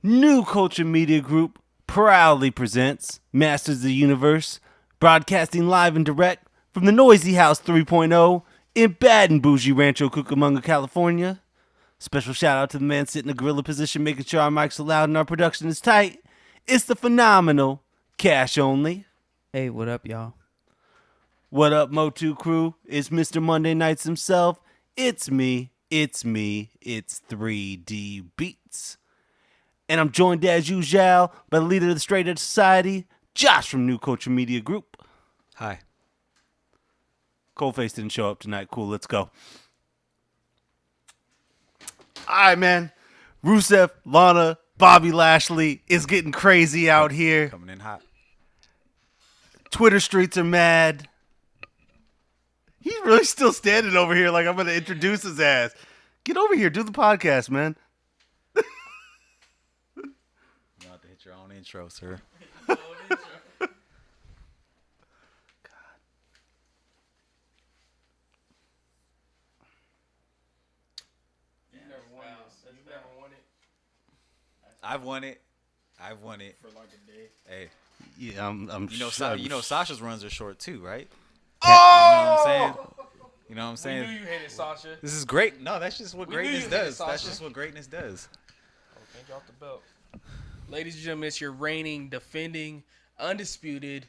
New Culture Media Group proudly presents Masters of the Universe, broadcasting live and direct from the Noisy House 3.0 in Bad and Bougie Rancho Cucamonga, California. Special shout out to the man sitting in a gorilla position making sure our mics are loud and our production is tight. It's the phenomenal Cash Only. Hey, what up, y'all? What up, MOTU crew? It's Mr. Monday Nights himself. It's me, it's 3D Beats. And I'm joined as usual by the leader of the Straight Edge Society, Josh from New Culture Media Group. Hi. Coldface didn't show up tonight. Cool, let's go. All right, man. Rusev, Lana, Bobby Lashley is getting crazy out here. Coming in hot. Twitter streets are mad. He's really still standing over here like I'm going to introduce his ass. Get over here. Do the podcast, man. You have to hit your own intro, sir. I've won it. For like a day. Hey, Yeah, I'm you know, sure. you know, Sasha's runs are short too, right? Oh! You know what I'm We saying? knew you hated Sasha. This is great. No, that's just what We knew greatness you hated does. That's Sasha. just what greatness does. Oh, thank you off the belt. Ladies and gentlemen, it's your reigning, defending, undisputed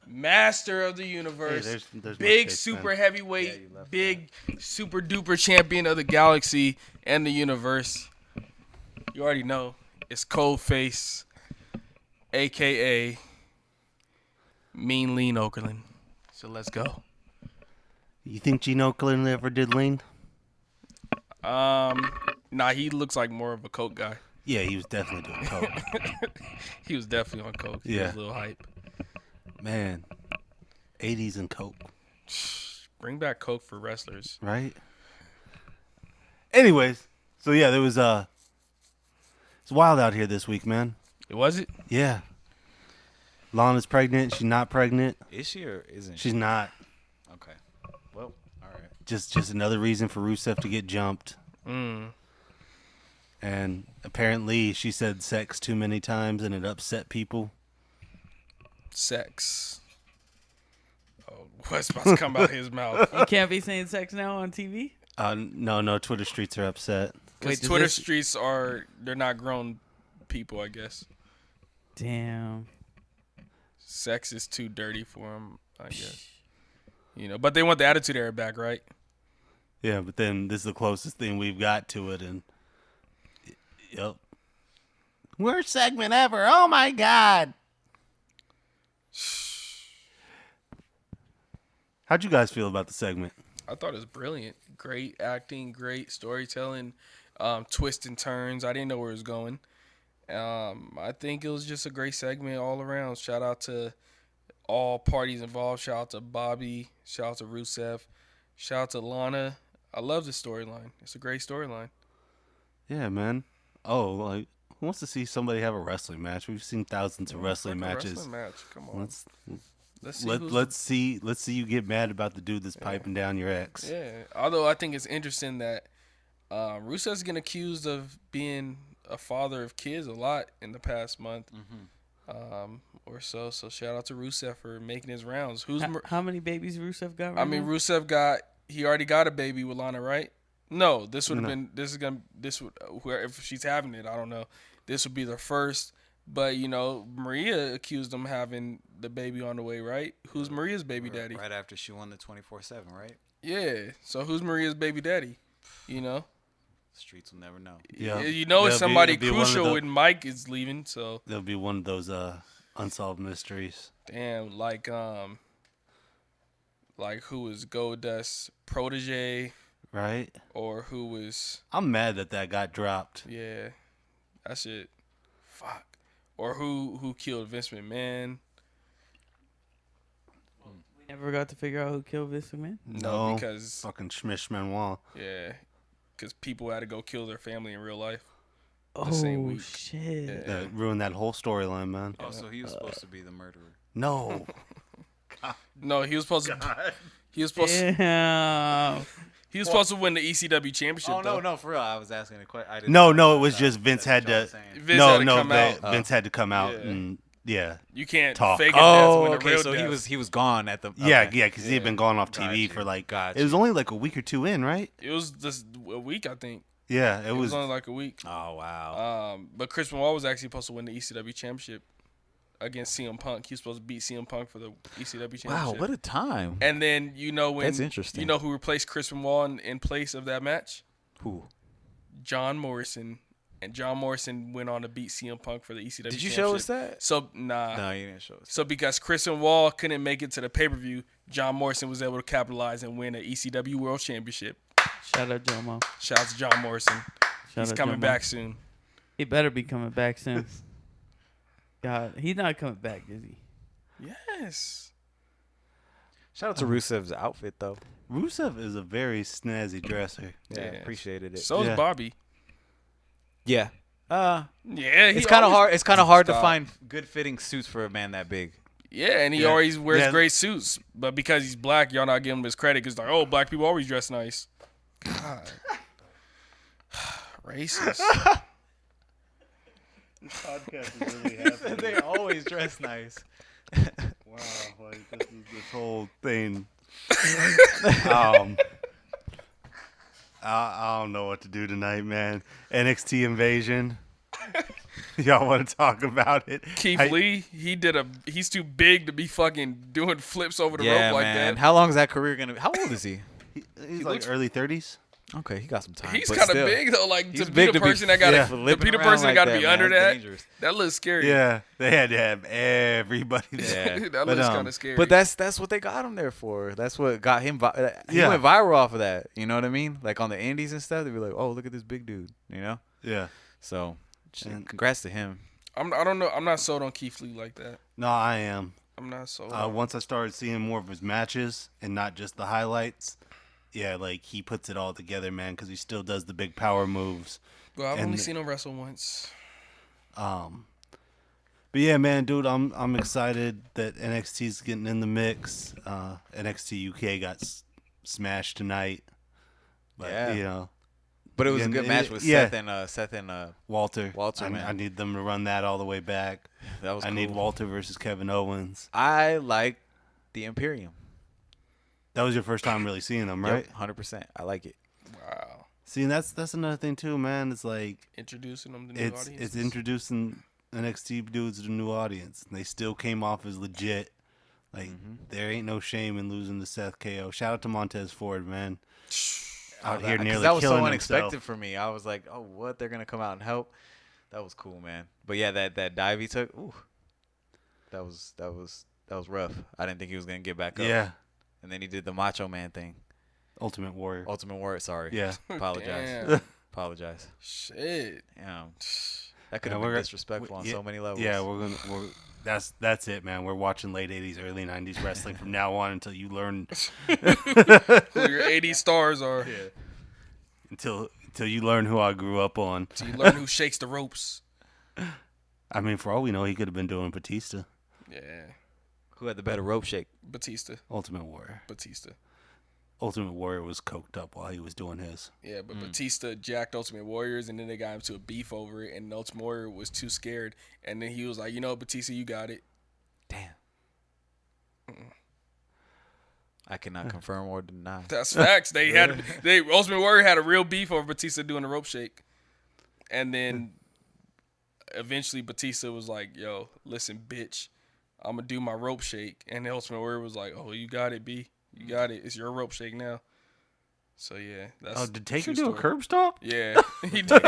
master of the universe. Hey, there's my big tape, super man. heavyweight, Yeah, you left big super duper champion of the galaxy and the universe. You already know. It's Coldface, a.k.a. Mean Lean Okerlund. So let's go. You think Gene Okerlund ever did lean? Nah, he looks like more of a coke guy. Yeah, he was definitely doing coke. He was definitely on coke. He Yeah. was a little hype. Man, 80s and coke, Bring back coke for wrestlers. right? Anyways, so yeah, there was it's wild out here this week, man. Was it? Yeah. Lana's pregnant. She's not pregnant. Is she or isn't she? She's not. Okay. Well, all right. Just another reason for Rusev to get jumped. And apparently she said sex too many times and it upset people. Sex. Oh, what's about to come out his mouth? You can't be saying sex now on TV? No, Twitter streets are upset. Because does Twitter this- streets they're not grown people, I guess. Damn. Sex is too dirty for them, I guess. You know, but they want the Attitude Era back, right? Yeah, but then this is the closest thing we've got to it, and yep. Worst segment ever. Oh my god. How'd you guys feel about the segment? I thought it was brilliant. Great acting, great storytelling, twists and turns. I didn't know where it was going. I think it was just a great segment all around. Shout out to all parties involved. Shout out to Bobby. Shout out to Rusev. Shout out to Lana. I love this storyline. It's a great storyline. Yeah, man. Oh, like who wants to see somebody have a wrestling match? We've seen thousands of wrestling Fuck a matches. Wrestling match. Come on. Let's see who's let's see you get mad about the dude that's piping down your ex. Yeah. Although I think it's interesting that Rusev's getting accused of being a father of kids a lot in the past month or so. So shout out to Rusev for making his rounds. How many babies Rusev got right I mean, now? Rusev he already got a baby with Lana, right? No, this would have No. been, if she's having it, I don't know. This would be the first, but you know, Maria accused him having the baby on the way, right? Who's Maria's baby daddy? Right after she won the 24/7, right? Yeah. So who's Maria's baby daddy? You know? The streets will never know. Yeah. You know it's That'll somebody it'll be one of crucial the- when Mike is leaving, so There'll be one of those unsolved mysteries. damn, like who was Goldust's protege Right? or who was I'm mad that got dropped. yeah. That shit. Fuck. Or who killed Vince McMahon. We never got to figure out who killed Vince McMahon. No, because fucking Schmish Manoir. yeah. Because people had to go kill their family in real life. Oh, same week. shit. Yeah. That ruined that whole storyline, man. Oh, so he was supposed to be the murderer. No. No, he was supposed to. He was supposed. Damn. He was supposed to win the ECW championship. Oh though. no, for real. I was asking a question. No, it was just Vince had That's what to. y'all saying. Vince had to come out. Vince had to come out Yeah. and You can't talk. fake a death Oh, when the okay. real So death. he was gone at the. yeah, okay. because he had been gone off TV Gotcha. for like Gotcha. it was only like a week or two in, right? It was just a week, I think. Yeah, It was only like a week. Oh wow. But Chris Benoit was actually supposed to win the ECW championship against CM Punk. He was supposed to beat CM Punk for the ECW championship. Wow, what a time. And then when That's interesting. You know who replaced Chris Benoit in place of that match? Who? John Morrison. And John Morrison went on to beat CM Punk for the ECW championship. Did you show us that? So nah. No, you didn't show us. So because Chris Benoit couldn't make it to the pay-per-view, John Morrison was able to capitalize and win an ECW World Championship. Shout out Jomo. Shout out to John Morrison. Shout He's out coming Jomo. back soon. He better be coming back soon. God, he's not coming back, is he? Yes. Shout out to Rusev's outfit though. Rusev is a very snazzy dresser. Yeah, Yeah. appreciated it. So is Yeah. Bobby. yeah. Yeah, It's kind of hard. It's kind of hard to Stop. find good fitting suits for a man that big. Yeah, and he Yeah. always wears Yeah. great suits. But because he's black, y'all not giving him his credit. Because like, oh, black people always dress nice. God. Racist. Podcast is really happening. They always dress nice. Wow, like this whole thing. I don't know what to do tonight, man. NXT Invasion. Y'all want to talk about it? Keith Lee, he's too big to be fucking doing flips over the Yeah, rope like man. that. How long is that career gonna be? How old is he? He's like looks- early 30s. Okay, he got some time. He's but kind of still. big though. Like He's to big be the to be person that got yeah. to flipping be the around person like that got to that, be man. under That's that. dangerous. That looks scary. Yeah, they had to have everybody there. Yeah. That looks kind of scary. But that's what they got him there for. That's what got him. He Yeah. went viral off of that. You know what I mean? Like on the indies and stuff, they'd be like, "Oh, look at this big dude." You know? Yeah. So, And- congrats to him. I don't know. I'm not sold on Keith Lee like that. No, I am. I'm not sold. Once I started seeing more of his matches and not just the highlights, yeah, like he puts it all together, man, because he still does the big power moves. Well, I've and- only seen him wrestle once. But yeah, man, dude, I'm excited that NXT's getting in the mix. NXT UK got smashed tonight, but Yeah. you know, But it was a And good it- match with yeah. Seth and Walter, Walter, man. I need them to run that all the way back. that was. I cool. need Walter versus Kevin Owens. I like the Imperium. That was your first time really seeing them, right? 100%. I like it. Wow. See, and that's another thing too, man. It's like Introducing them to new it's audiences. introducing NXT dudes to a new audience. And they still came off as legit. Like there ain't no shame in losing to Seth KO. Shout out to Montez Ford, man. Out here 'Cause nearly that was so killing unexpected himself. for me. I was like, "Oh, what? They're gonna come out and help." That was cool, man. But yeah, that dive he took, ooh, that was rough. I didn't think he was gonna get back up. Yeah, And then he did the Macho Man thing. Ultimate Warrior. Ultimate Warrior. Sorry. Yeah. Apologize. Damn. Apologize. Shit. Yeah. That could Yeah, have we're been gonna- disrespectful on yeah, so many levels. Yeah, we're that's it, man. We're watching late '80s, early '90s wrestling from now on until you learn Who your 80 stars are. until you learn who I grew up on. So you learn who shakes the ropes. I mean, for all we know, he could have been doing Batista, Yeah. Who had the better rope shake? Batista. Ultimate Warrior. Batista. Ultimate Warrior was coked up while he was doing his. Yeah, but Batista jacked Ultimate Warriors, and then they got him to a beef over it, and Ultimate Warrior was too scared. And then he was like, you know, Batista, you got it. Damn. I cannot confirm or deny. That's facts. Ultimate Warrior had a real beef over Batista doing the rope shake. And then eventually Batista was like, yo, listen, bitch, I'm going to do my rope shake. And the Ultimate Warrior was like, oh, you got it, B. You got it. It's your rope shake now. So, yeah. That's Oh, did Taker true do a story. curb stomp? Yeah, he did.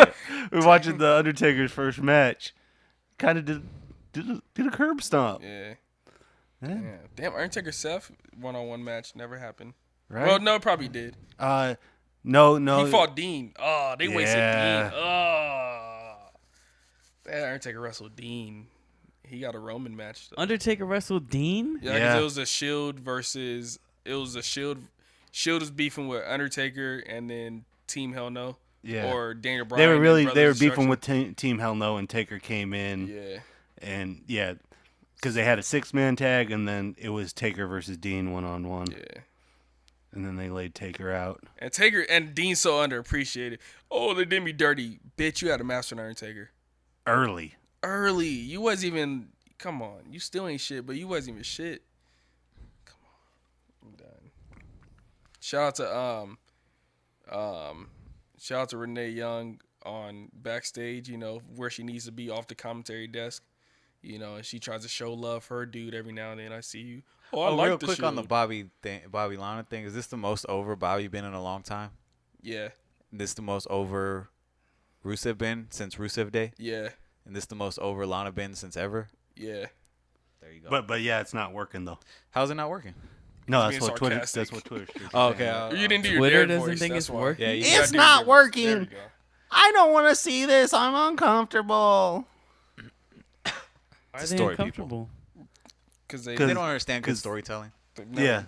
We're watching the Undertaker's first match. Kind of did a curb stomp. Yeah. Yeah. Yeah. Damn, Undertaker Seth one-on-one match never happened. Right? Well, no, it probably did. No. He fought Dean. Oh, they wasted Yeah. Dean. Oh. That Undertaker wrestled Dean. He got a Roman match, though. Undertaker wrestled Dean? Yeah, 'cause Yeah. it was a Shield versus... It was a Shield... Shield was beefing with Undertaker and then Team Hell No. Yeah. Or Daniel Bryan. They were and Brothers beefing Destruction. with Team Hell No, and Taker came in. Yeah. And yeah, because they had a 6-man tag, and then it was Taker versus Dean 1-on-1. Yeah. And then they laid Taker out. And Taker and Dean's so underappreciated. Oh, they did me dirty. Bitch, you had a master on Undertaker. early. Early. You wasn't even. Come on. You still ain't shit, but you wasn't even shit. Come on. I'm done. Shout out to Renee Young on backstage. You know where she needs to be off the commentary desk. You know, and she tries to show love for her dude every now and then. I see you. Oh, I like real the quick on the shield. Bobby Lana thing. Is this the most over Bobby been in a long time? Yeah, This the most over Rusev been since Rusev Day? yeah, And this the most over Lana been since ever? yeah. There you go. But yeah, it's not working though. How's it not working? No, He's that's being what Twitter. sarcastic. That's what Twitter. Oh, okay. You didn't do your Twitter Derek doesn't voice, think that's it's why. working? Yeah, you It's gotta Gotta do not your voice. working. There we go. I don't want to see this. I'm uncomfortable. Why are It's they a story, uncomfortable? Because They don't understand good 'cause- storytelling. Yeah.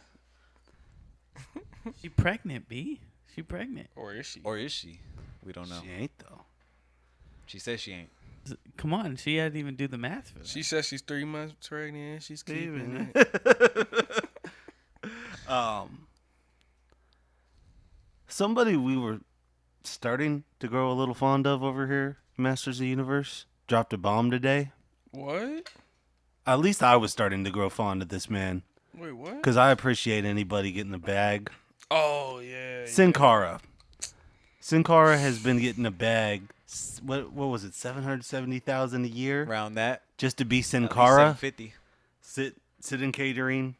She pregnant, B. She pregnant. Or is she? Or is she? We don't know. She ain't though. She says she ain't. Come on, she had to even do the math for that. She says she's 3 months pregnant. She's keeping Steven. it. Somebody we were starting to grow a little fond of over here, Masters of the Universe, dropped a bomb today. What? At least I was starting to grow fond of this man Wait, what? because I appreciate anybody getting a bag. Oh, yeah. Sin Cara. Sin Cara has been getting a bag. What was it? 770,000 a year Around that. just to be Sin At least Cara. 750. Sit in catering.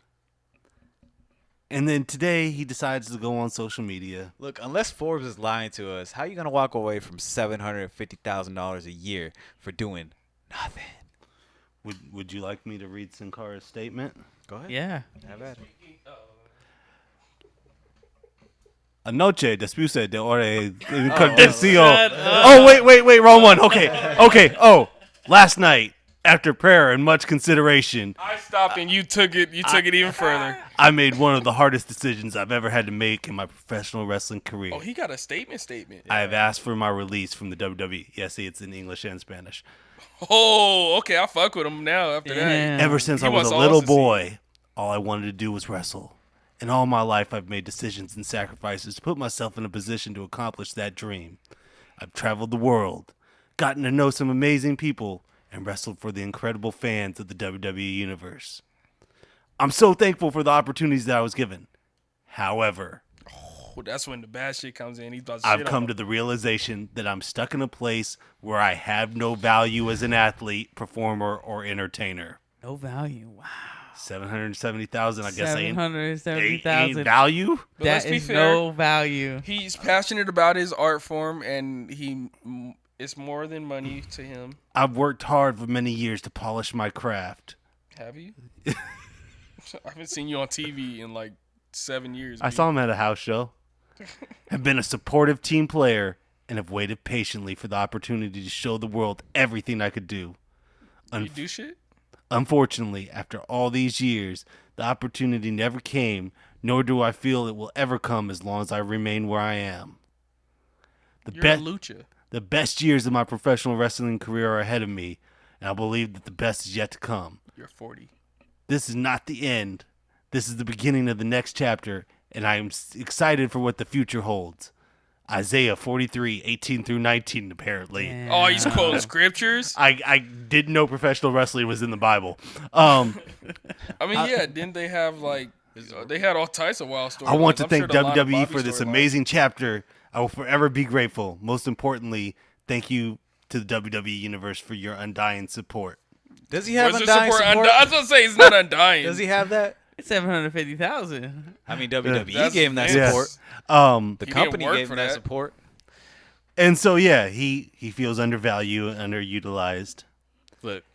And then today he decides to go on social media. Look, unless Forbes is lying to us, how you gonna walk away from $750,000 a year for doing nothing? Would you like me to read Sin Cara's statement? Go ahead. Yeah. Have at it. Anoche despuse de ore Shut condencio. up. Oh, wait, wrong one. Okay. Oh, last night, after prayer and much consideration, I stopped and you took it. You took it even further. I made one of the hardest decisions I've ever had to make in my professional wrestling career. Oh, he got a statement. I have asked for my release from the WWE. Yes, see, it's in English and Spanish. Oh, okay. I fuck with him now after that. Damn. Ever since He I was wants a all little us to see boy, all I wanted to do was wrestle. And all my life, I've made decisions and sacrifices to put myself in a position to accomplish that dream. I've traveled the world, gotten to know some amazing people, and wrestled for the incredible fans of the WWE Universe. I'm so thankful for the opportunities that I was given. However, Oh, that's when the bad shit comes in. He's about to I've shit come on to the realization that I'm stuck in a place where I have no value as an athlete, performer, or entertainer. No value. Wow. 770,000, I guess, ain't 770,000. value. But let's That be is fair. no value. He's passionate about his art form, and it's more than money to him. I've worked hard for many years to polish my craft. Have you? I haven't seen you on TV in like 7 years. I B. saw him at a house show. Have been a supportive team player and have waited patiently for the opportunity to show the world everything I could do. You do shit? Unfortunately, after all these years, the opportunity never came, nor do I feel it will ever come as long as I remain where I am. You're a lucha. The best years of my professional wrestling career are ahead of me, and I believe that the best is yet to come. You're 40. This is not the end. This is the beginning of the next chapter, and I am excited for what the future holds. Isaiah 43, 18 through 19, apparently. Damn. Oh, he's quoting scriptures. I didn't know professional wrestling was in the Bible. I mean, yeah, didn't they have like they had all types of wild stories. I want to I'm thank sure the Lana WWE Bobby for this storyline- amazing chapter. I will forever be grateful. Most importantly, thank you to the WWE Universe for your undying support. Does he have Was his undying support support? I was gonna say he's not undying. Does he have that? It's 750,000. I mean, WWE That's gave him that fancy. support. Yes. The He company didn't work gave for him that that. support. And so, yeah, he feels undervalued and underutilized. Look,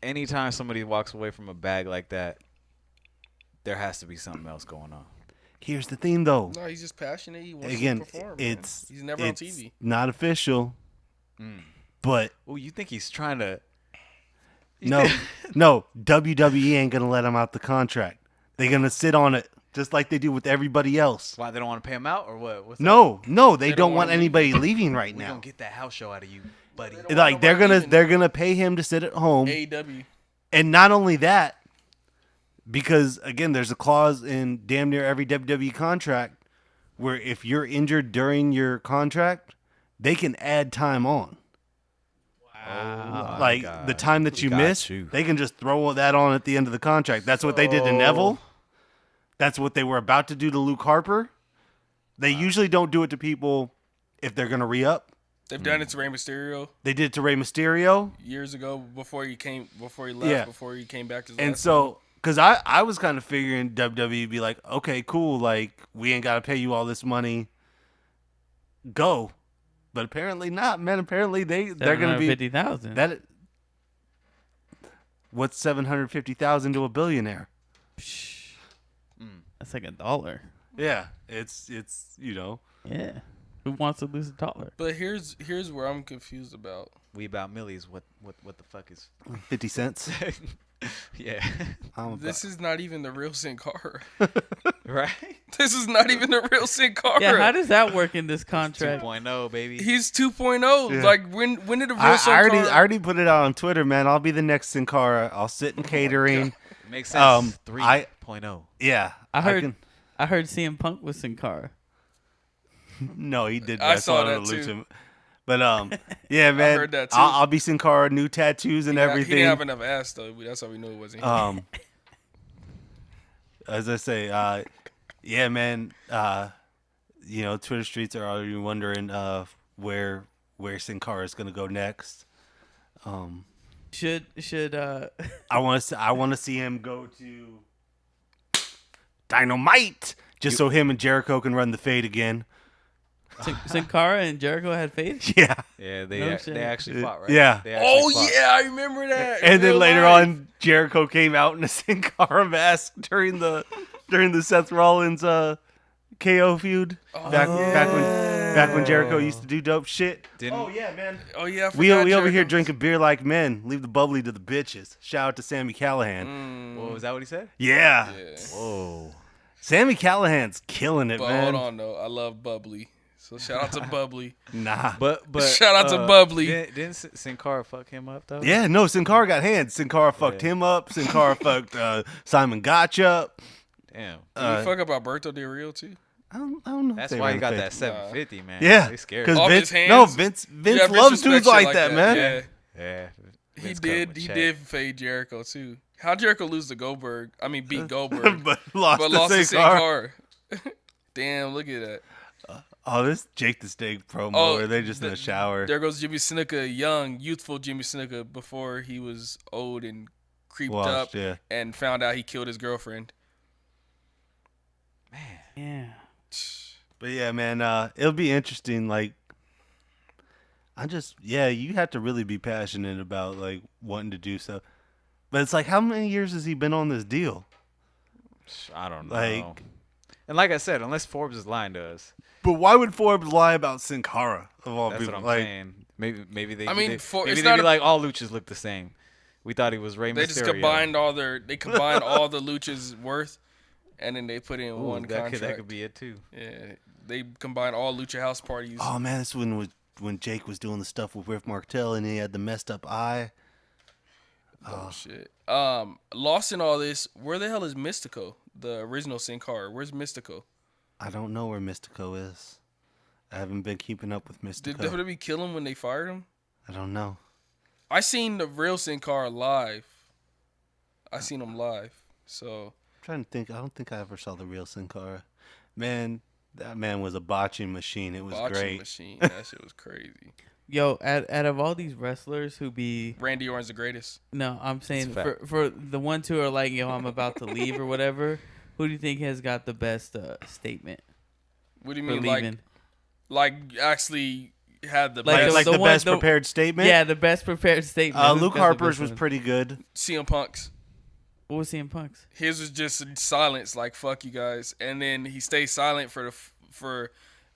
anytime somebody walks away from a bag like that, there has to be something else going on. Here's the thing, though. No, he's just passionate. He wants Again, to perform. it's he's never on it's TV. not official, but Oh, you think he's trying to? no, WWE ain't gonna let him out the contract. They're gonna sit on it just like they do with everybody else. Why they don't want to pay him out or what? What's No, they don't don't want wanna leave. anybody leaving right we now. gonna get that house show out of you, buddy. don't Like want they're nobody gonna leaving. they're gonna pay him to sit at home, AEW. and not only that, because again, there's a clause in damn near every WWE contract where if you're injured during your contract, they can add time on. Wow. like God. the time that you Got miss, you. they can just throw that on at the end of the contract. That's what they did to Neville. That's what they were about to do to Luke Harper. They usually don't do it to people if they're going to re-up. They've done it to Rey Mysterio They did it to Rey Mysterio. years ago before he came back. Yeah. Before he came back to his And last so, because I was kind of figuring WWE would be like, okay, cool, like, we ain't got to pay you all this money. Go. But apparently not, man. Apparently they're going to be... 50,000. That. What's 750,000 to a billionaire? That's like $1. Yeah, it's Yeah. Who wants to lose $1? But here's where I'm confused about. We about millies. What the fuck is? 50 cents. Yeah. This is not even the real Sin Cara. Right. This is not even the real Sin Cara. Yeah, how does that work in this contract? 2.0, baby. He's 2.0. Yeah. Like when did the real I Sin already Cara? I already put it out on Twitter, man. I'll be the next Sin Cara. I'll sit in catering. Makes sense. 3.0. Yeah, I heard can- I heard CM Punk was Sin Cara. no, he did. I wrestle saw on that Evolution. But yeah, man. heard that too. I'll be Sin Cara, new tattoos and He everything. didn't have enough ass though. That's how we knew it wasn't him. As I say, yeah, man. Twitter streets are already wondering where Sin Cara is gonna go next. Should I want to see him go to Dynamite, just so him and Jericho can run the Fade again. Sin Cara and Jericho had faith? Yeah, Yeah, No shit. they actually fought, right? Yeah. They actually Oh fought. yeah, I remember that. and then Real later life. on, Jericho came out in a Sin Cara mask during the Seth Rollins KO feud back when Jericho used to do dope shit. Didn't- yeah, man. Oh yeah, I We forgot over here Jericho. drinking beer like men. Leave the bubbly to the bitches. Shout out to Sammy Callahan. Whoa, was that what he said? Yeah. Yeah. Whoa. Sammy Callahan's killing it, But man. hold on though, I love Bubbly. So shout out to Bubbly. Nah. But Shout out to Bubbly. Didn't Sin Cara fuck him up though? Yeah, no, Sin Cara got hands. Sin Cara fucked him up. Sin Cara fucked Simon Gotch up. Damn. Did we fuck up Alberto Del Rio too? I don't know. if That's they why were he got fake. that 750, man. Yeah, They scared. because Off Vince. his hands? No, Vince Yeah, Vince loves respects dudes shit like that, man. Yeah. Yeah. He Vince cut him did. a He check. did fade Jericho too. How Jericho lose to Goldberg? I mean, beat Goldberg, but lost but to lost to Sin Sin Cara. Cara. Damn, look at that. Oh, this Jake the Snake promo Oh, where they just in the shower. There goes Jimmy Snuka, young, youthful Jimmy Snuka, before he was old and creeped Washed, up yeah. and found out he killed his girlfriend. Yeah. But yeah, man, it'll be interesting. Like, you have to really be passionate about like wanting to do so. But it's like, how many years has he been on this deal? I don't know. Like- and like I said, unless Forbes is lying to us, But why would Forbes lie about Sin Cara of all that's people? what I'm like, saying. Maybe they. I mean, maybe it's they not be a- like all luchas look the same. We thought he was Rey Mysterio. They just combined all the luchas worth, and then they put in Ooh, one contract. that could be it too. Yeah, they combined all lucha house parties. oh man, this one was when Jake was doing the stuff with Riff Martel and he had the messed up eye. Oh shit. Lost in all this. Where the hell is Mystico? The original Sin Cara. Where's Mystico? I don't know where Mystico is. I haven't been keeping up with Did Mystico. WWE kill him when they fired him? I don't know. I seen the real Sin Cara live. I seen him live. So I'm trying to think. I don't think I ever saw the real Sin Cara. Man, that man was a botching machine. It was botching great. machine. That shit was crazy. Yo, out of all these wrestlers who be Randy Orton's the greatest. no, I'm saying That's a fact. for the ones who are like, yo, I'm about to leave or whatever. Who do you think has got the best statement What do you for mean, leaving? like actually had the Like best? Like the the one- best the- prepared statement. Yeah, the best prepared statement. Who's Luke got the Harper's best was one? pretty good. CM Punk's. What was CM Punk's? His was just silence, like fuck you guys, and then he stayed silent for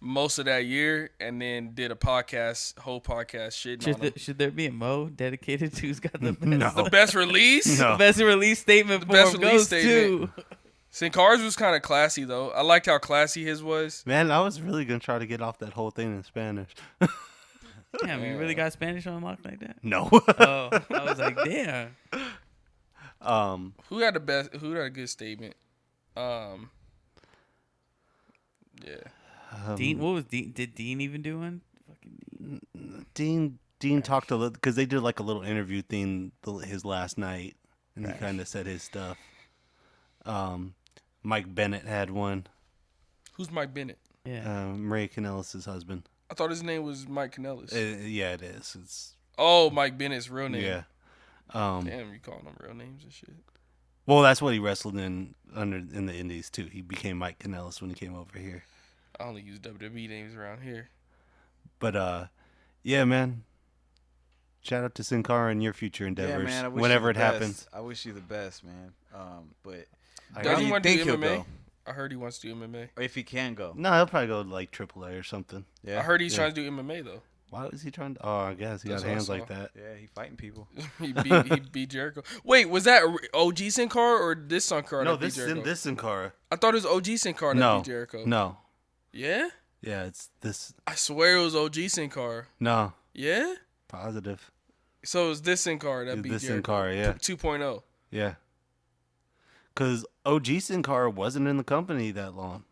most of that year, and then did a whole podcast shitting on him. Should there be a Mo dedicated to who's got the best? No. The best release. No. Best release statement for best him release goes statement. to. Sin Cara's was kind of classy though. I liked how classy his was. Man, I was really gonna try to get off that whole thing in Spanish. Damn, you really got Spanish on lock like that? No. Oh, I was like, damn. Who had the best? Who had a good statement? Yeah. Dean, what was Dean? Did Dean even do one? Fucking Dean. Dean talked a little because they did like a little interview thing his last night, and he kind of said his stuff. Mike Bennett had one. Who's Mike Bennett? Yeah. Ray Kanellis' husband. I thought his name was Mike Kanellis. Yeah, it is. It's Mike Bennett's real name. yeah. Damn, you calling them real names and shit. Well, that's what he wrestled in the Indies too. He became Mike Kanellis when he came over here. I only use WWE names around here. But yeah, man. Shout out to Sin Cara and your future endeavors. Yeah, man. I wish whenever you it the best. happens. I wish you the best, man. But Does where do he you want to think do he'll MMA? go? I heard he wants to do MMA. Or if he can go. No, he'll probably go like AAA or something. Yeah. I heard he's trying to do MMA though. Why was he trying to? Oh, I guess he That's got what I hands saw. like that. Yeah, he fighting people. he beat Jericho. Wait, was that OG Sin Cara or this Sin Cara? No, that beat this Jericho? is Sin Cara. I thought it was OG Sin Cara that No, beat Jericho. no. Yeah? Yeah, it's this. I swear it was OG Sin Cara. No, Yeah? positive. So it was this Sin Cara that It's beat this Jericho. Sin Cara, yeah. 2.0. Yeah. Because OG Sin Cara wasn't in the company that long.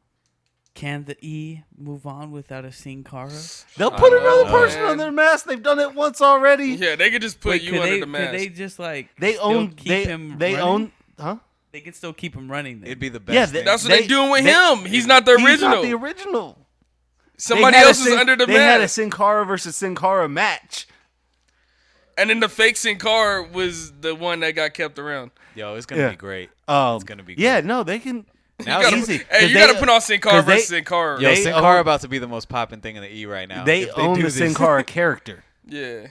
Can the E move on without a Sin Cara? They'll put don't another know, person man. on their mask. They've done it once already. Yeah, they could just put Wait, you could under they, the mask. could they just like They still own. keep him They running? own. Huh? They can still keep him running. Then. It'd be the best. Yeah, thing. That's what they're doing with him. He's not the He's original. not the original. Somebody They had a else is Sin- under the They had a mask. Sin Cara versus Sin Cara match. And then the fake Sin Cara was the one that got kept around. Yo, it's gonna Yeah. be great. It's gonna be Yeah, great. no, they can. Now You gotta, easy. hey, 'Cause you they- got to put on Sin Cara 'cause they- versus Sin Cara. Yo, They Sin own- Cara about to be the most popping thing in the E right now. They If own do the Sin this- Cara character. Yeah.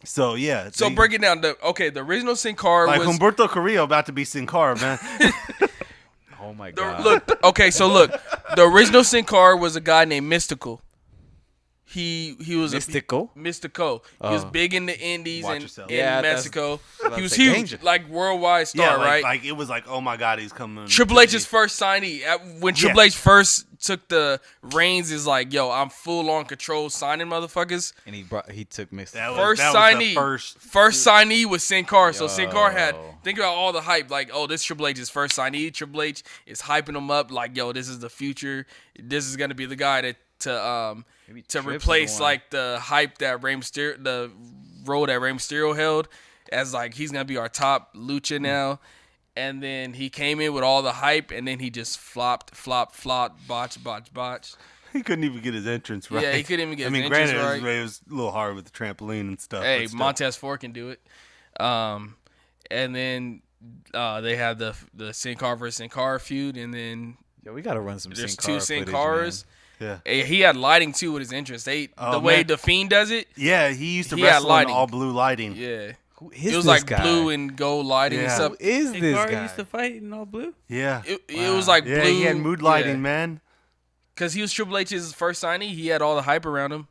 So yeah. So they- break it down. The original Sin Cara like was Humberto Carrillo about to be Sin Cara, man. Oh my the, god. look. Okay, so look, the original Sin Cara was a guy named Mystical. He was Mystical? Mystico. He was Oh. big in the Indies Watch and yourself. in Yeah, that's- Mexico. what I He was was saying. huge, Danger. like worldwide star, Yeah, right? like it was like, oh my god, he's coming. Triple H's first signee. When Triple H first took the reins, is like, yo, I'm full on control signing motherfuckers. And he took Mystical. That was- First that was the signee, first- first signee was Sin Cara. So Sin Cara had, Yo. think about all the hype. Like, oh, this Triple H's first signee. Triple H is hyping him up. Like, yo, this is the future. This is gonna be the guy to Maybe Trips is replace the one. like the hype that Rey Mysterio, the role that Rey Mysterio held, as like he's gonna be our top lucha now. And then he came in with all the hype, and then he just flopped, botch. He couldn't even get his entrance right. Yeah, he couldn't even get I his mean, entrance granted, right. it was a little hard with the trampoline and stuff. Hey, but still. Montez Ford can do it. And then they had the Sin Cara versus Sin Cara feud, and then Yo, we gotta run some there's Sin Cara two Sin footage, Caras. Yeah, Hey, he had lighting too with his entrance. The Oh, way man. the Fiend does it, yeah. He used to He had wrestle in lighting. all blue lighting. yeah, Man. Who is it was this like guy? blue and gold lighting and Yeah. stuff. Who is Sin this Cara guy? used to fight in all blue. Yeah, It was like yeah. blue. He had mood lighting, man. Because he was Triple H's first signee. He had all the hype around him.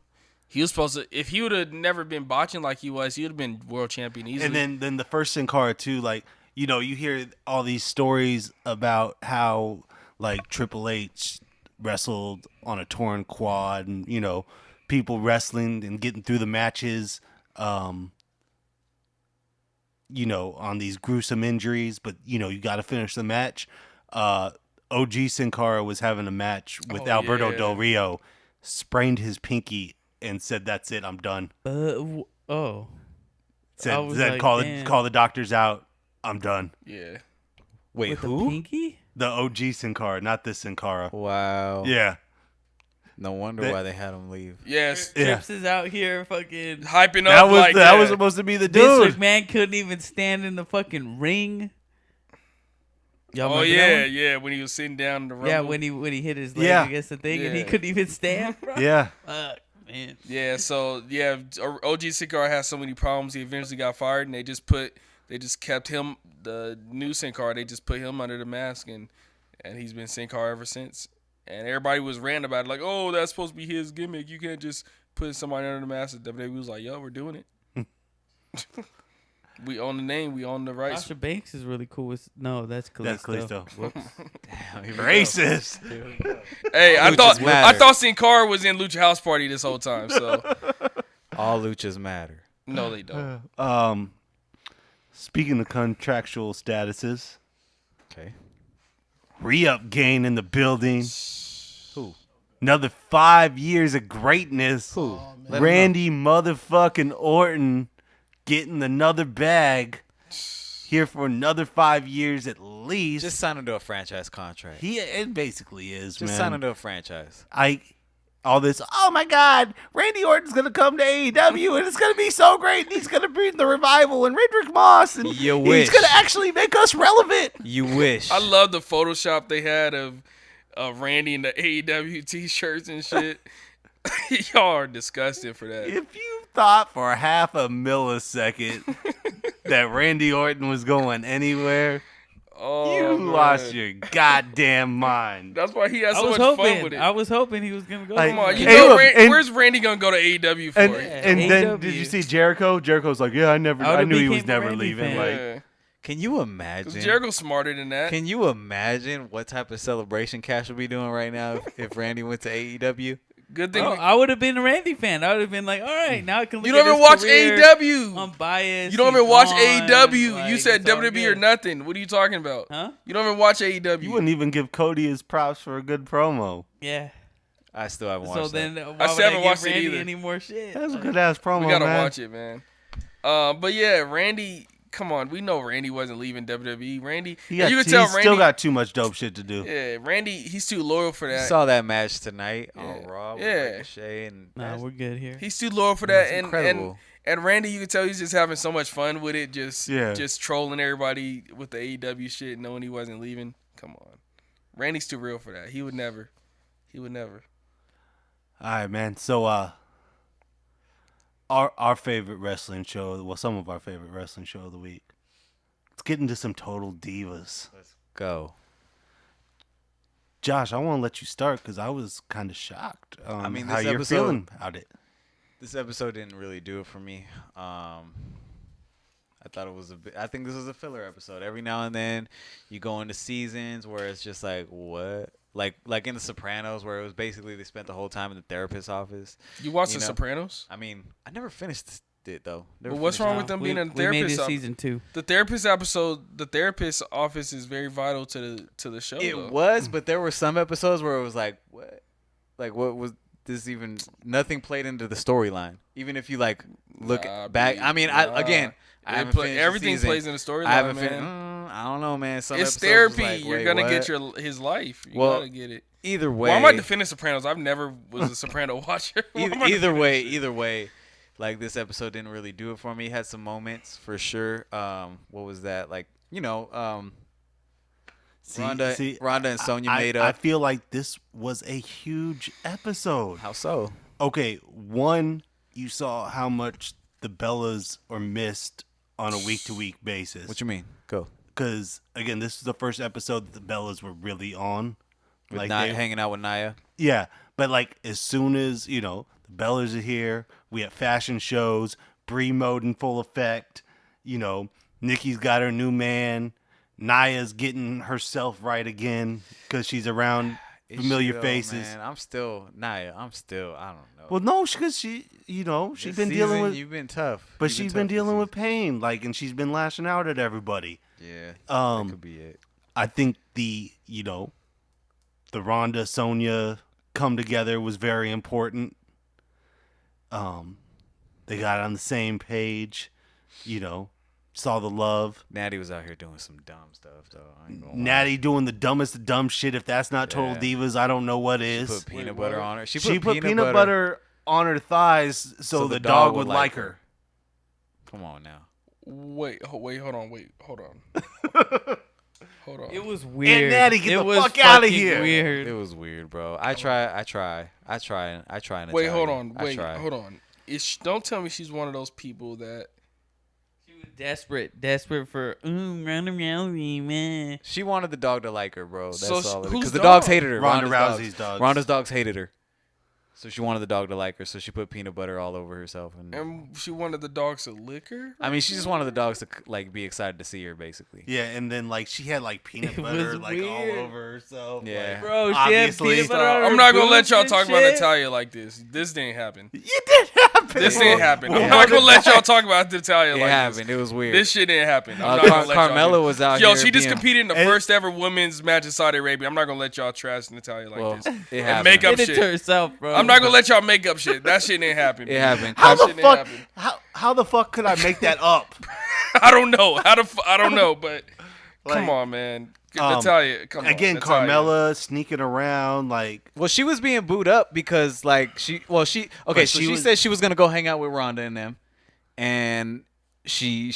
He was supposed to. If he would have never been botching like he was, he would have been world champion easily. And then the first Sin Cara too, like you hear all these stories about how like Triple H wrestled on a torn quad, and people wrestling and getting through the matches, on these gruesome injuries, but you got to finish the match. OG Sin Cara was having a match with Oh, Alberto yeah. Del Rio, sprained his pinky, and said, "That's it, I'm done." Oh. Said, I was said like, call damn. the doctors out. I'm done. yeah, Wait, With who? the pinky? The OG Sin Cara, not this Sin Cara. Wow. Yeah. No wonder They- why they had him leave. yes, Yeah. Trips is out here fucking. hyping That up was like that was supposed to be the Vince dude. McMahon couldn't even stand in the fucking ring. Y'all Oh remember that yeah, one? yeah. When he was sitting down in the rumble. Yeah, when he hit his leg Yeah. against the thing and he Yeah. couldn't even stand. Bro. Yeah. Fuck, man. Yeah, so yeah, OG Sin Cara has so many problems. He eventually got fired, and they just kept him, the new Sin Cara. They just put him under the mask, and he's been Sin Cara ever since. And everybody was ranting about it, like, oh, that's supposed to be his gimmick. You can't just put somebody under the mask. And WWE was like, yo, we're doing it. We own the name, we own the rights. Sasha Banks is really cool. No, that's Kalisto. That's Kalisto. Whoops. Damn, here we go. Racist. Hey, I Luchas matter. thought Sin Cara was in Lucha House Party this whole time. So All luchas matter. no, they don't. Speaking of contractual statuses, Okay. re-up Gain in the building. Who? Another 5 years of greatness. Who? man. Randy motherfucking Orton getting another bag. Here for another 5 years at least. Just sign him to a franchise contract. It basically is, Just man. sign him to a franchise. All this, oh my God, Randy Orton's going to come to AEW and it's going to be so great. And he's going to bring the revival and Roderick Moss. And You he's wish. going to actually make us relevant. You wish. I love the Photoshop they had of Randy in the AEW t-shirts and shit. Y'all are disgusted for that. If you thought for a half a millisecond that Randy Orton was going anywhere, Oh, you man. lost your goddamn mind. That's why he had I so was much fun with hoping. it. I was hoping he was gonna go. Like, Come on, you Hey, know, look, and- where's Randy gonna go to AEW for? And, it? and then AEW. did you see Jericho? Jericho's like, yeah, I I would've knew he was became a never Randy leaving. fan. Like, Yeah. Can you imagine? 'Cause Jericho's smarter than that. Can you imagine what type of celebration Cash would be doing right now if Randy went to AEW? Good thing Oh, I would have been a Randy fan. I would have been like, all right, now I can look you don't at even his watch career. AEW. I'm biased. You don't he's even watch gone, AEW. like, You said it's all WWE or good. nothing. What are you talking about? Huh? You don't even watch AEW. you wouldn't even give Cody his props for a good promo. Yeah. I still haven't watched So then, that. why still would haven't I watched give it Randy either. any more shit? That was a Like, good ass promo, we gotta man. watch it, man. But yeah, Randy. Come on, we know Randy wasn't leaving WWE. Randy, He got, you can he's tell Randy. still got too much dope shit to do. Yeah, Randy, he's too loyal for You that. saw that match tonight on Yeah. Raw with Yeah. Ricochet and Nah, we're good here. He's too loyal for that, It's and incredible. and Randy, you can tell he's just having so much fun with it, just Yeah. just trolling everybody with the AEW shit, knowing he wasn't leaving. Come on, Randy's too real for that. He would never. He would never. All right, man. So, our favorite wrestling show, well, some of our favorite wrestling show of the week. Let's get into some total divas. Let's go. Josh, I want to let you start because I was kind of shocked. I mean, how this you're episode- feeling about it. This episode didn't really do it for me. I thought it was I think this was a filler episode. Every now and then, you go into seasons where it's just like, what? Like in The Sopranos, where it was basically they spent the whole time in the therapist's office. You watch You The know? Sopranos? I mean, I never finished it though. Never But what's finished wrong it. with them we, being in the we made therapist? it season 2. The therapist episode, the therapist office is very vital to the show. It though. was, but there were some episodes where it was like, what? Like, what was this even? Nothing played into the storyline. Even if you like look Nah, back. B, I mean, nah. I haven't finished the everything season. plays in the storyline, I haven't man. finished. I don't know, man. Some It's episodes was therapy. like, You're wait, gonna what? get his life. You Well, gotta get it. Either way, Well, I might defend The Sopranos. I've never was a Soprano watcher. Why am I either defending way, shit? either way, like this episode didn't really do it for me. It had some moments for sure. What was that? Like, Rhonda and Sonya made I up. feel like this was a huge episode. How so? Okay, one, you saw how much the Bellas are missed on a week-to-week basis. What you mean? Go. Because, again, this is the first episode that the Bellas were really on. With Like, Nia, they- hanging out with Nia. Yeah, but, like, as soon as, the Bellas are here, we have fashion shows, Brie mode in full effect, Nikki's got her new man, Nia's getting herself right again because she's around Is familiar she though, faces. Man? I'm still Nia. I don't know. Well, no, because she's This been dealing season, with... You've been tough. But You've she's tough been this dealing with season. pain, and she's been lashing out at everybody. Yeah. Um, That could be it. I think the Rhonda Sonya come together was very important. They got on the same page, saw the love. Natty was out here doing some dumb stuff though. I ain't gonna lie. Natty doing the dumbest of dumb shit. If that's not Total Yeah. Divas, I don't know what She is. put peanut Wait, butter what? on her. She put peanut butter. butter on her thighs so the dog would like her. Come on now. Wait, hold on. Hold on. It was weird. Natty, get it the was fuck outta fucking here. Weird. It was weird, bro. I try and Wait, hold Italian. on. I Wait, try. hold on. Don't tell me she's one of those people that. She was desperate for Ronda Rousey, man. She wanted the dog to like her, bro. That's So all. who's Because the dog? dogs hated her. Ronda Ronda's Rousey's dogs. Ronda's dogs hated her. So she wanted the dog to like her. So she put peanut butter all over herself. And she wanted the dogs to lick her? I mean, she just wanted the dogs to be excited to see her, basically. Yeah, and then she had peanut It butter was all weird. over herself. Yeah. Bro, she Obviously. had peanut butter on her I'm not gonna let boobs y'all and talk about shit. Natalia like this. This didn't happen. You did have This didn't happen. It I'm not gonna let y'all talk about Natalia It like happened. this. It was weird. This shit didn't happen. I'm not gonna let y'all Carmella do it. was out Yo, here. she just being- competed in the first ever women's match in Saudi Arabia. I'm not gonna let y'all trash Natalia like Well, this. it And happened. make up Did it to shit. herself, bro. I'm not gonna let y'all make up shit. That shit didn't happen. It happened. How That the shit didn't fuck? happen. How the fuck could I make that up? I don't know. I don't know, but come Like, on, man. Natalia, come on. Again, Natalia. Carmella sneaking around like. Well, she was being booed up because she But so she she was- said she was gonna go hang out with Ronda and them, and she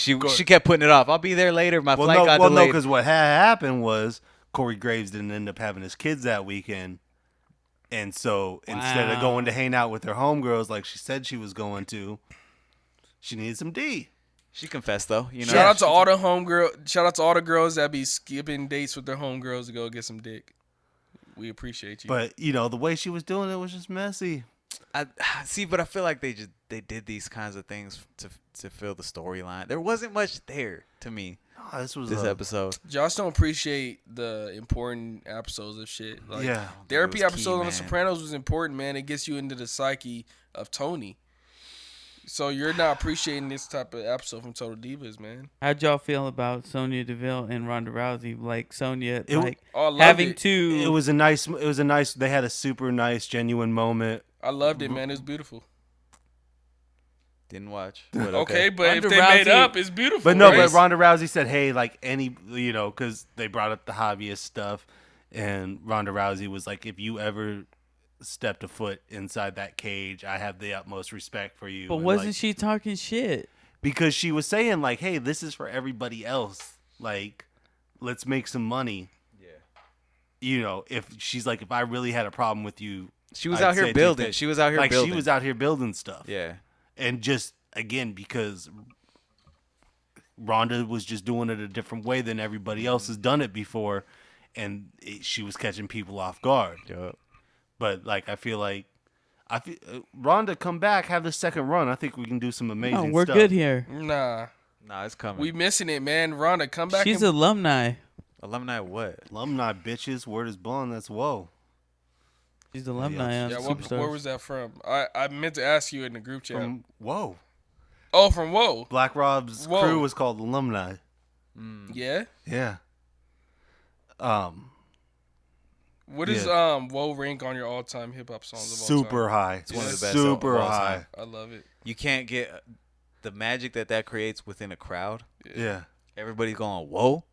kept putting it off. I'll be there later. My flight got no, delayed. because what had happened was Corey Graves didn't end up having his kids that weekend, and so instead of going to hang out with her homegirls like she said she was going to, she needed some D. She confessed though. You know. Shout out to all the homegirl. Shout out to all the girls that be skipping dates with their homegirls to go get some dick. We appreciate you. But the way she was doing it was just messy. I see, but I feel like they did these kinds of things to fill the storyline. There wasn't much there to me Oh, this was this episode. Josh don't appreciate the important episodes of shit. Like, Yeah. therapy It was key, episode on The man. Sopranos was important, man. It gets you into the psyche of Tony. So you're not appreciating this type of episode from Total Divas, man. How'd y'all feel about Sonya Deville and Ronda Rousey? Like Sonya, It- Oh, I loved having it. to. It was a nice. They had a super nice, genuine moment. I loved it, man. It was beautiful. Didn't watch. But Okay, but Ronda if they made Rousey- up, it's beautiful. But no, right? but Ronda Rousey said, "Hey, like any, because they brought up the hobbyist stuff, and Ronda Rousey was like, if you ever stepped a foot inside that cage, I have the utmost respect for you." but And, wasn't like, she talking shit? because she was saying like, "Hey, this is for everybody else. Like, let's make some money." Yeah. If she's like, if I really had a problem with you, She was I'd out say here to building. fit. She was out here like building. she was out here building stuff. Yeah. And just again because Rhonda was just doing it a different way than everybody else has done it before, and she was catching people off guard. Yup. But like I feel Rhonda come back, have the second run. I think we can do some amazing No, we're stuff. good here. Nah, Nah, it's coming. we missing it, man. Rhonda, come back. She's and, alumni. Alumni what? Alumni bitches, word is blowing. That's whoa. She's alumni on yeah, Superstars. where was that from? I meant to ask you in the group chat. From whoa. From Whoa. Black Rob's Whoa. crew was called Alumni. Yeah. Yeah. What is Yeah. Whoa rank on your all time hip hop songs of all Super time? high. It's one of the best Super of all high. time. I love it. You can't get the magic that creates within a crowd. Yeah. Everybody's going, whoa.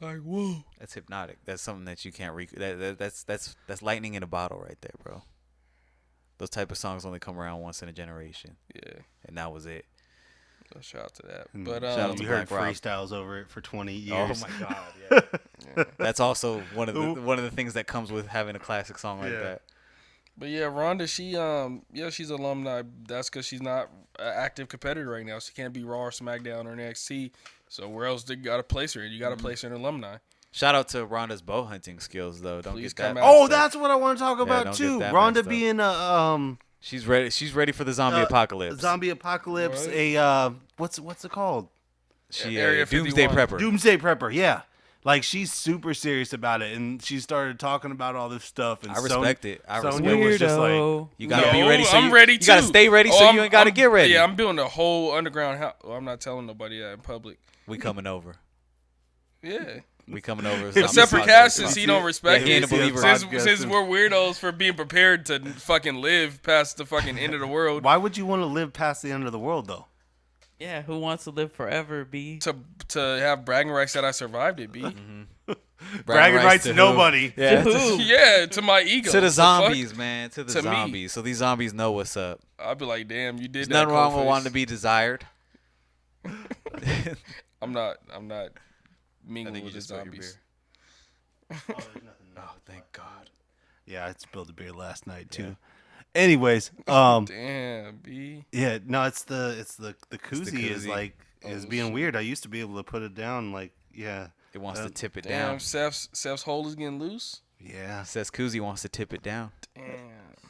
Like whoa. That's hypnotic. That's something that you can't that's lightning in a bottle right there, bro. Those type of songs only come around once in a generation, Yeah. and that was it. So shout out to that. And But shout out to you heard Black Rob. freestyles over it for 20 Oh years. my god, yeah. That's also one of the things that comes with having a classic song like Yeah. that. But yeah, Rhonda, she's alumni. That's because she's not an active competitor right now. She can't be Raw or SmackDown or NXT. So where else they gotta place her? You gotta place her in alumni. Shout out to Rhonda's bow hunting skills though. Don't Please get that. come out. Oh, messed up. that's what I want to talk about don't too. get that Rhonda messed up. being a She's ready. She's ready for the zombie apocalypse. zombie apocalypse. What? A what's it called? She Area Doomsday 51. Prepper. Doomsday Prepper. Yeah, like she's super serious about it, and she started talking about all this stuff. And I respect it. I Sonya respect was it. just like, Weirdo. You gotta be No, ready. So I'm ready You gotta too. stay ready, Oh, so you ain't gotta get ready. Yeah, I'm building a whole underground house. Well, I'm not telling nobody that in public. We coming over. Yeah. We coming over. Except for Zombie Cass, apocalypse. since he don't respect Yeah, he ain't it. a believer. Since we're weirdos for being prepared to fucking live past the fucking end of the world. why would you want to live past the end of the world though? Yeah, who wants to live forever, B? To have bragging rights that I survived it, B. Bragging rights to who? nobody. Yeah. To who? Yeah, to my ego. To the The fuck? zombies, man. To the To me. zombies. So these zombies know what's up. I'd be like, damn, you did There's that. nothing wrong with Coldface. wanting to be desired. I'm not I mingling think you with the just spilled your zombies. beer. Oh, thank God. Yeah, I spilled a beer last night too. Anyways, Damn, B. yeah, no, it's the koozie is koozie. like is Oh, being shit. weird. I used to be able to put it down like It wants to tip it Damn, down. Seth's hole is getting loose. yeah. Says Koozie wants to tip it down. Damn.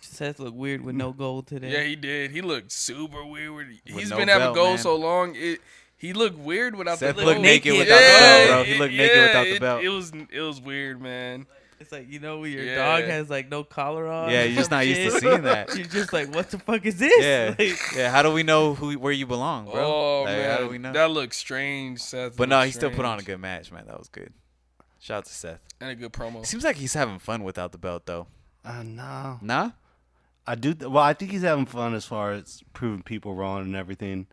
Seth looked weird with no gold today. Yeah, he did. He looked super weird. He's no been having belt, gold man. so long. He looked weird without Seth the looked gold. naked naked. without the belt, bro. He looked naked without the belt. It was weird, man. It's like, when your Yeah. dog has like no collar on. Yeah, or you're just some not used to shit. seeing that. You're just like, what the fuck is this? Yeah, Like, yeah. How do we know where you belong, bro? Oh Like, man, how do we know? that looks strange, Seth. But It no, looks he still put on a strange. good match, man. That was good. Shout out to Seth. And a good promo. Seems like he's having fun without the belt, though. No. Nah? I do. Well, I think he's having fun as far as proving people wrong and everything.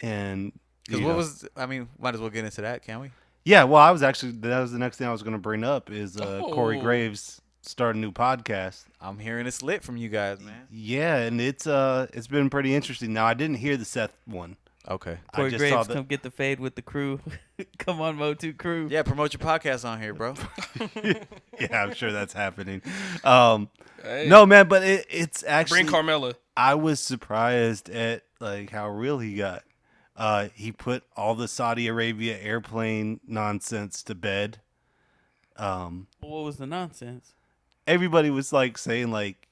And Because you what know. was... I mean, might as well get into that, can we? Yeah, well, that was the next thing I was going to bring up is Corey Oh. Graves started a new podcast. I'm hearing it's lit from you guys, man. Yeah, and it's been pretty interesting. Now, I didn't hear the Seth one. Okay. Corey I just Graves, saw the come get the fade with the crew. Come on, MOTU crew. Yeah, promote your podcast on here, bro. Yeah, I'm sure that's happening. Hey, No, man, but it's actually bring Carmella. I was surprised at like how real he got. He put all the Saudi Arabia airplane nonsense to bed. What was the nonsense? Everybody was like saying like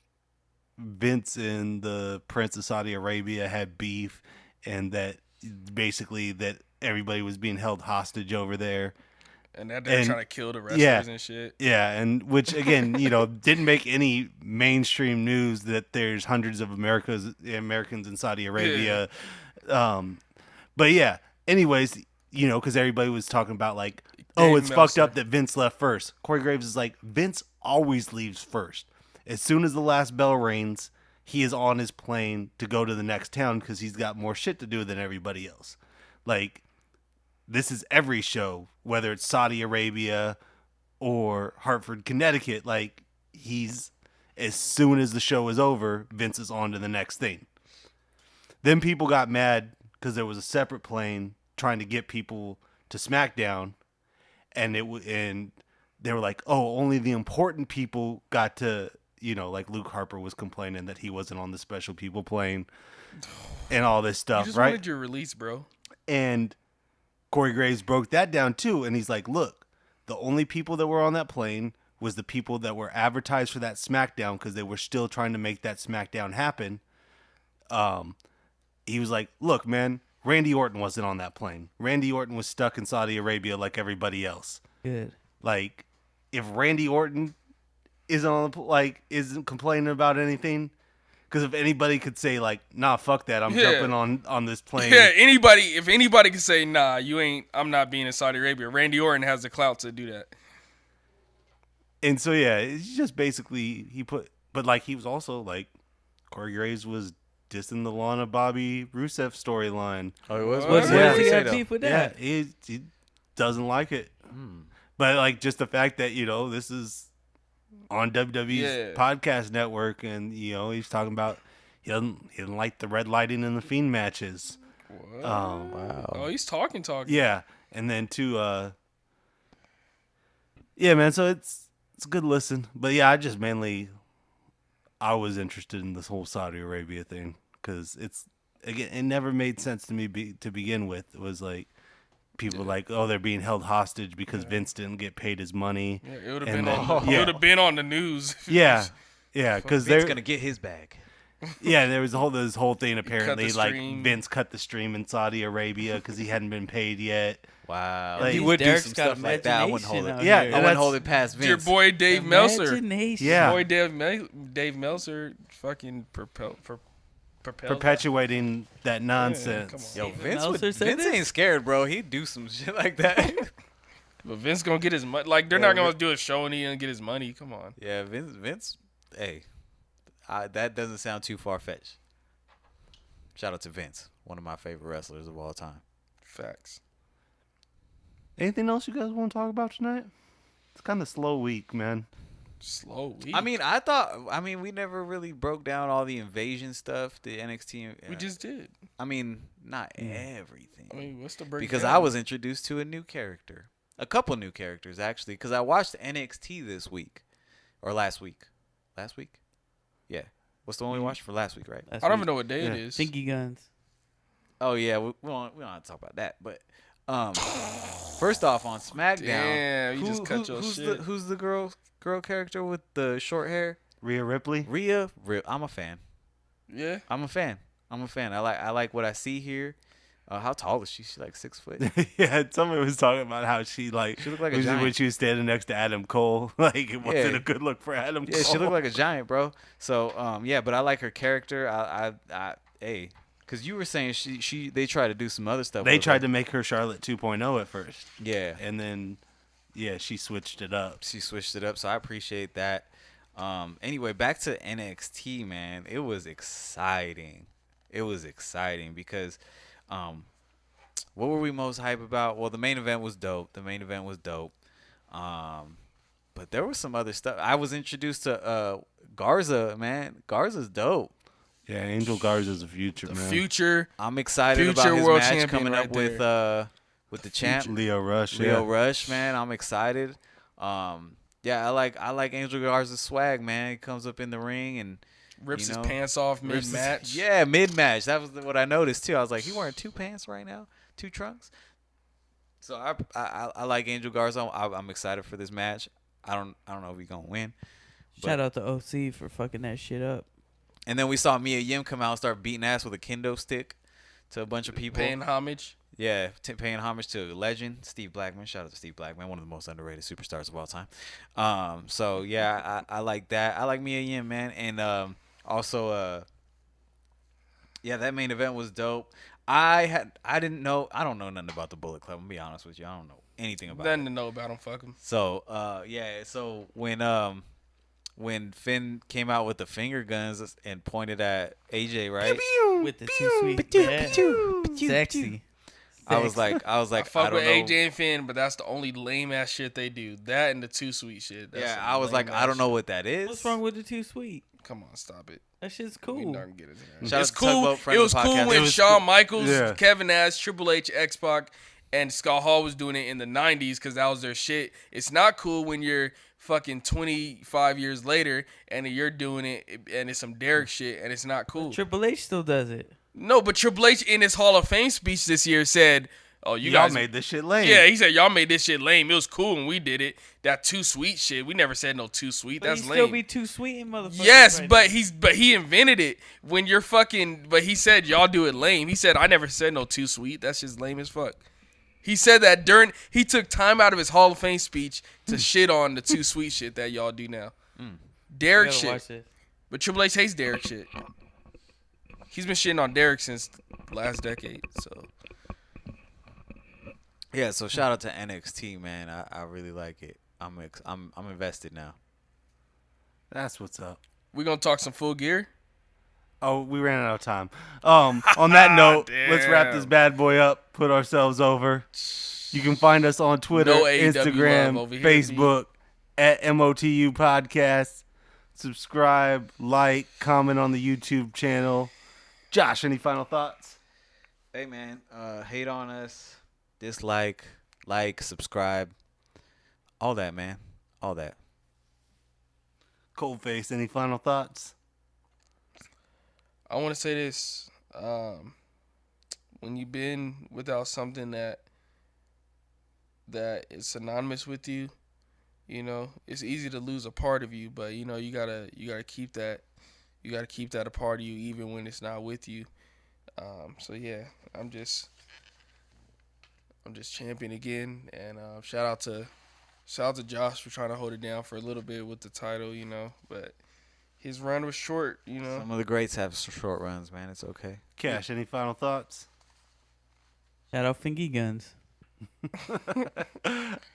Vince and the Prince of Saudi Arabia had beef, and that basically that everybody was being held hostage over there. And that they're and- trying to kill the wrestlers yeah. and shit. Yeah, and which again, didn't make any mainstream news that there's hundreds of Americans in Saudi Arabia. But yeah, anyways, because everybody was talking about like, oh, Dave it's fucked Meltzer. up that Vince left first. Corey Graves is like, Vince always leaves first. As soon as the last bell rings, he is on his plane to go to the next town because he's got more shit to do than everybody else. Like, this is every show, whether it's Saudi Arabia or Hartford, Connecticut. Like, as soon as the show is over, Vince is on to the next thing. Then people got mad because there was a separate plane trying to get people to SmackDown, and they were like, "Oh, only the important people got to." Like Luke Harper was complaining that he wasn't on the special people plane, and all this You stuff, just right? wanted your release, bro. And Corey Graves broke that down too, and he's like, "Look, the only people that were on that plane was the people that were advertised for that SmackDown because they were still trying to make that SmackDown happen." He was like, "Look, man, Randy Orton wasn't on that plane. Randy Orton was stuck in Saudi Arabia like everybody else. Good. Like, if Randy Orton isn't complaining about anything, because if anybody could say like, nah, fuck that, I'm Yeah. jumping on this plane." Yeah, if anybody can say, nah, I'm not being in Saudi Arabia, Randy Orton has the clout to do that. And so yeah, it's just basically but like he was also like, Corey Graves was dissing the Lana Bobby Rusev storyline. Oh, it was? What? What Yeah. does he Say have though? beef with Yeah, that? he doesn't like it. But like just the fact that this is on WWE's Yeah. podcast network, and he's talking about he doesn't like the red lighting in the Fiend matches. What? Wow. Oh, he's talking. Yeah, and then yeah, man. So it's a good listen, but yeah, I was interested in this whole Saudi Arabia thing because it never made sense to me to begin with. It was like people like, oh, they're being held hostage because Vince didn't get paid his money. Yeah, it would And have then- been on the news. Yeah, because Vince they're gonna get his bag. yeah. There was this whole thing apparently the like stream. Vince cut the stream in Saudi Arabia because he hadn't been paid yet. Wow. Like- He would do Derek's some got stuff like that. I wouldn't hold imagination it. out Yeah, here. I and wouldn't hold it past Vince. Your boy Dave Meltzer. Imagination. Yeah. Boy Dave Meltzer fucking propelled. Perpetuating that nonsense. come on. Yo, Steven Vince, Meltzer said Vince this? ain't scared, bro. He'd do some shit like that. But Vince gonna get his money. Like they're Yeah, not gonna do a show and he gonna get his money. Come on. Yeah, Vince. Hey, that doesn't sound too far fetched. Shout out to Vince, one of my favorite wrestlers of all time. Facts. Anything else you guys want to talk about tonight? It's kind of slow week, man. Slow week. I mean, we never really broke down all the invasion stuff, the NXT. we just did. I mean, not everything. I mean, what's the breakdown? Because I was introduced to a new character, a couple new characters actually. Because I watched NXT this week or last week. Last week, yeah. What's the one we watched for last week, right? That's I don't what even know what day it Yeah. is. Stinky guns. Oh yeah, we don't have to talk about that. But first off, on SmackDown, Damn, you just cut your who's shit. who's the girl character with the short hair? Rhea Ripley. Rhea. I'm a fan. Yeah. I'm a fan. I like what I see here. How tall is she? She's like 6 foot. Yeah, somebody was talking about how she like She looked like a when giant. she was standing next to Adam Cole. Like it wasn't Yeah. a good look for Adam Cole. Yeah, she looked like a giant, bro. So, yeah, but I like her character. Hey, because you were saying they tried to do some other stuff. They with tried her. to make her Charlotte 2.0 at first, Yeah, and then she switched it up. she switched it up, so I appreciate that. Anyway, back to NXT, man. It was exciting. It was exciting because, what were we most hype about? Well, the main event was dope. But there was some other stuff. I was introduced to Garza, man. Garza's dope. Yeah, Angel Garza's the future, The man. future. I'm excited Future about his world match champion coming right up with the champ Leo Rush. Leo yeah. Rush, man. I'm excited. Yeah, I like Angel Garza's swag, man. He comes up in the ring and Rips you know, his pants off rips his- mid-match. Yeah, mid-match. That was what I noticed too. I was like, he wearing 2 pants right now, 2 trunks. So I like Angel Garza. I'm excited for this match. I don't know if he's gonna win. Shout out to OC for fucking that shit up. And then we saw Mia Yim come out and start beating ass with a kendo stick to a bunch of people. Paying homage. Yeah, paying homage to a legend, Steve Blackman. Shout out to Steve Blackman, one of the most underrated superstars of all time. So yeah, I like that. I like Mia Yim, man, and also, yeah, that main event was dope. I don't know nothing about the Bullet Club. I'm gonna be honest with you, I don't know anything about Nothing it. to know about him. Fuck him. So yeah, so when Finn came out with the finger guns and pointed at AJ, right? With the too sweet. Yeah. Sexy. I was like, I I fuck don't with know. AJ and Finn, but that's the only lame ass shit they do. That and the too sweet shit. That's Yeah, some I was like, lame-ass I don't know shit. what that is. What's wrong with the too sweet? Come on, stop it. That shit's We cool. not gonna get into that. Shout It's out to cool. Tugboat, friend It of was the cool podcast. when It was Shawn cool. Michaels, Yeah. Kevin Nash, Triple H, X-Pac, and Scott Hall was doing it in the 90s because that was their shit. It's not cool when you're fucking 25 years later and you're doing it and it's some Derek shit and it's not cool. Triple H still does it. No, but Triple H in his Hall of Fame speech this year said, "Oh, you Y'all guys made this shit lame. Yeah, he said y'all made this shit lame. It was cool when we did it. That too sweet shit. We never said no too sweet. But That's he lame. still be too sweet in motherfuckers. Yes, right but now. he invented it when you're fucking. But he said y'all do it lame. He said I never said no too sweet. That's just lame as fuck. He said that he took time out of his Hall of Fame speech to shit on the too sweet shit that y'all do now. You Derek gotta shit. watch this. But Triple H hates Derek shit. He's been shitting on Derek since last decade. So Yeah, so shout out to NXT, man. I really like it. I'm invested now. That's what's up. we're gonna talk some Full Gear. Oh, we ran out of time. On that note, let's wrap Damn. this bad boy up. Put ourselves over. You can find us on Twitter, No AEW love Instagram, over here, Facebook at MOTU Podcast. Subscribe, like, comment on the YouTube channel. Josh, any final thoughts? Hey, man, hate on us, dislike, like, subscribe, all that, man, all that. Coldface, any final thoughts? I want to say this: when you've been without something that is synonymous with you, you know, it's easy to lose a part of you. But you know, you gotta keep that. You gotta keep that a part of you, even when it's not with you. So yeah, I'm just champion again, and shout out to Josh for trying to hold it down for a little bit with the title, you know, but his run was short, you know. Some of the greats have short runs, man. It's okay. Cash, any final thoughts? Shout out Fingy Guns. All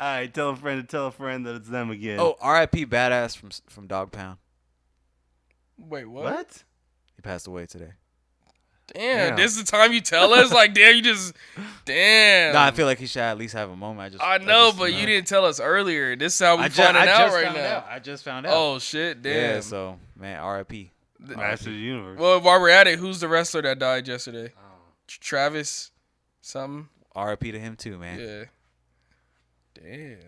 right, tell a friend to tell a friend that it's them again. Oh, R.I.P. Badass from Dog Pound. Wait, what? He passed away today. Damn, Damn. this is the time you tell us? Like, damn, damn. No, I feel like he should at least have a moment. I know, but you didn't tell us earlier. This is how we finding out right now. I just found out. Oh, shit, damn. Yeah, so, man, R.I.P. Master of the Universe. Well, while we're at it, who's the wrestler that died yesterday? Travis something? R.I.P. to him, too, man. Yeah. Damn.